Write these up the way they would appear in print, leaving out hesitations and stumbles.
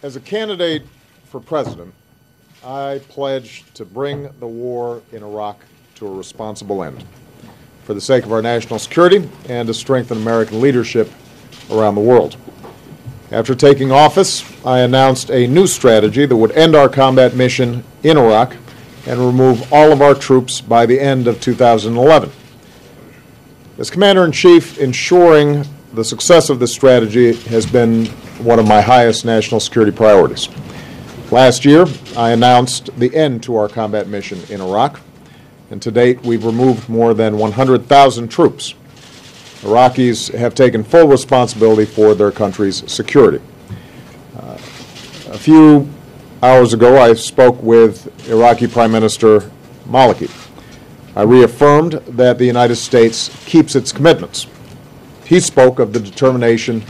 As a candidate for president, I pledge to bring the war in Iraq to a responsible end for the sake of our national security and to strengthen American leadership around the world. After taking office, I announced a new strategy that would end our combat mission in Iraq and remove all of our troops by the end of 2011. As Commander-in-Chief, ensuring the success of this strategy has been one of my highest national security priorities. Last year, I announced the end to our combat mission in Iraq, and to date, we've removed more than 100,000 troops. Iraqis have taken full responsibility for their country's security. A few hours ago, I spoke with Iraqi Prime Minister Maliki. I reaffirmed that the United States keeps its commitments. He spoke of the determination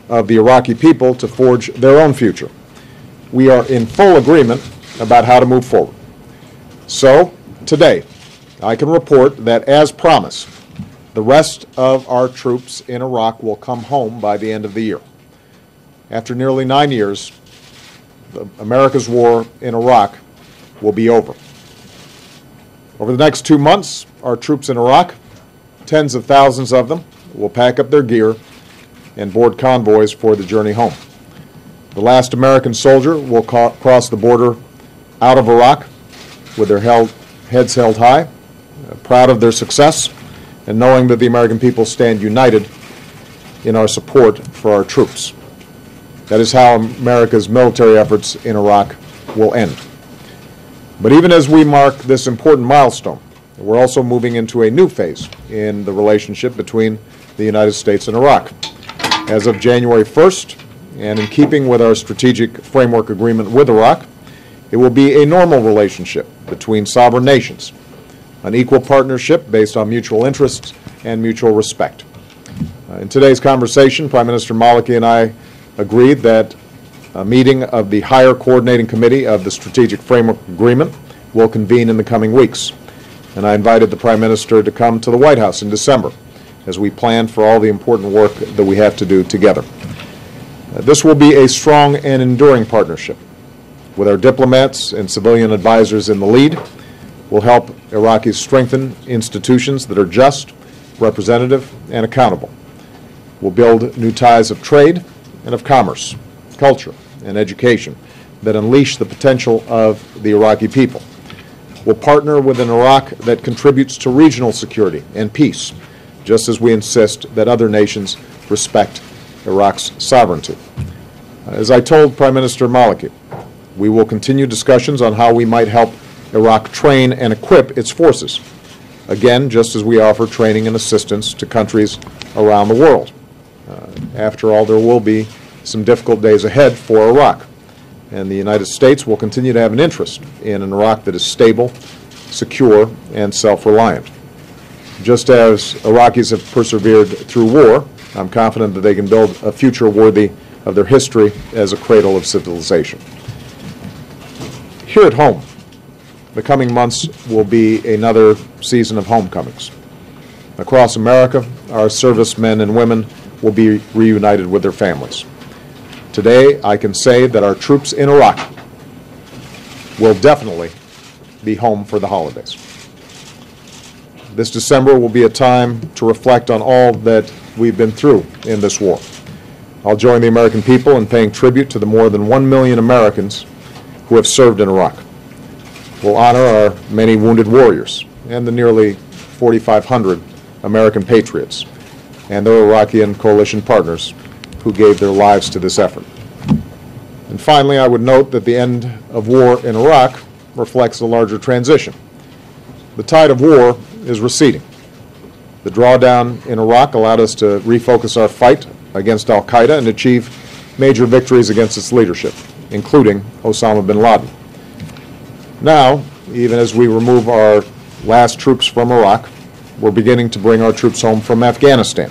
of the Iraqi people to forge their own future. We are in full agreement about how to move forward. So, today, I can report that, as promised, the rest of our troops in Iraq will come home by the end of the year. After nearly 9 years, America's war in Iraq will be over. Over the next 2 months, our troops in Iraq, tens of thousands of them, will pack up their gear and board convoys for the journey home. The last American soldier will cross the border out of Iraq with their heads held high, proud of their success, and knowing that the American people stand united in our support for our troops. That is how America's military efforts in Iraq will end. But even as we mark this important milestone, we're also moving into a new phase in the relationship between the United States and Iraq. As of January 1st, and in keeping with our strategic framework agreement with Iraq, it will be a normal relationship between sovereign nations, an equal partnership based on mutual interests and mutual respect. In today's conversation, Prime Minister Maliki and I agreed that a meeting of the Higher Coordinating Committee of the Strategic Framework Agreement will convene in the coming weeks. And I invited the Prime Minister to come to the White House in December as we plan for all the important work that we have to do together. This will be a strong and enduring partnership. With our diplomats and civilian advisors in the lead, we'll help Iraqis strengthen institutions that are just, representative, and accountable. We'll build new ties of trade and of commerce, culture, and education that unleash the potential of the Iraqi people. We'll partner with an Iraq that contributes to regional security and peace, just as we insist that other nations respect Iraq's sovereignty. As I told Prime Minister Maliki, we will continue discussions on how we might help Iraq train and equip its forces, again, just as we offer training and assistance to countries around the world. After all, there will be some difficult days ahead for Iraq, and the United States will continue to have an interest in an Iraq that is stable, secure, and self-reliant. Just as Iraqis have persevered through war, I'm confident that they can build a future worthy of their history as a cradle of civilization. Here at home, the coming months will be another season of homecomings. Across America, our servicemen and women will be reunited with their families. Today, I can say that our troops in Iraq will definitely be home for the holidays. This December will be a time to reflect on all that we've been through in this war. I'll join the American people in paying tribute to the more than 1 million Americans who have served in Iraq. We'll honor our many wounded warriors and the nearly 4,500 American patriots and their Iraqi and coalition partners who gave their lives to this effort. And finally, I would note that the end of war in Iraq reflects a larger transition. The tide of war is receding. The drawdown in Iraq allowed us to refocus our fight against al-Qaeda and achieve major victories against its leadership, including Osama bin Laden. Now, even as we remove our last troops from Iraq, we're beginning to bring our troops home from Afghanistan,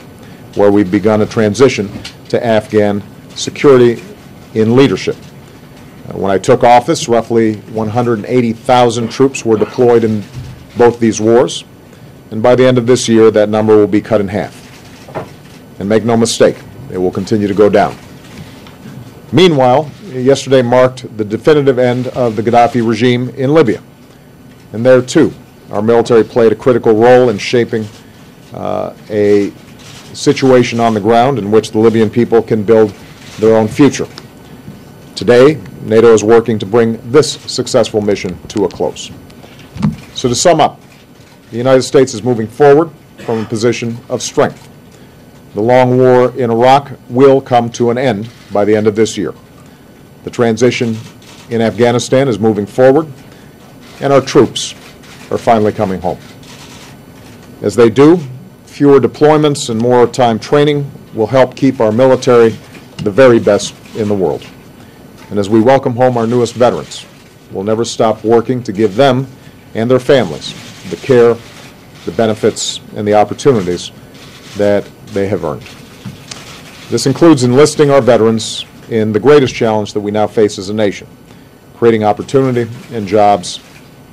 where we've begun a transition to Afghan security in leadership. When I took office, roughly 180,000 troops were deployed in both these wars, and by the end of this year, that number will be cut in half. And make no mistake, it will continue to go down. Meanwhile, yesterday marked the definitive end of the Gaddafi regime in Libya. And there, too, our military played a critical role in shaping a situation on the ground in which the Libyan people can build their own future. Today, NATO is working to bring this successful mission to a close. So to sum up, the United States is moving forward from a position of strength. The long war in Iraq will come to an end by the end of this year. The transition in Afghanistan is moving forward, and our troops are finally coming home. As they do, fewer deployments and more time training will help keep our military the very best in the world. And as we welcome home our newest veterans, we'll never stop working to give them and their families the care, the benefits, and the opportunities that they have earned. This includes enlisting our veterans in the greatest challenge that we now face as a nation, creating opportunity and jobs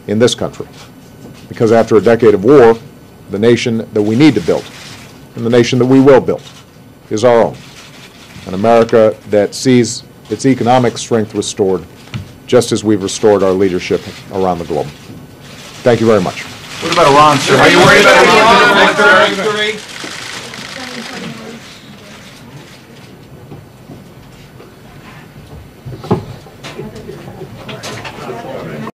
in this country. Because after a decade of war, the nation that we need to build, and the nation that we will build, is our own. An America that sees its economic strength restored, just as we've restored our leadership around the globe. Thank you very much. What about Iran, sir? Are you worried about Iran?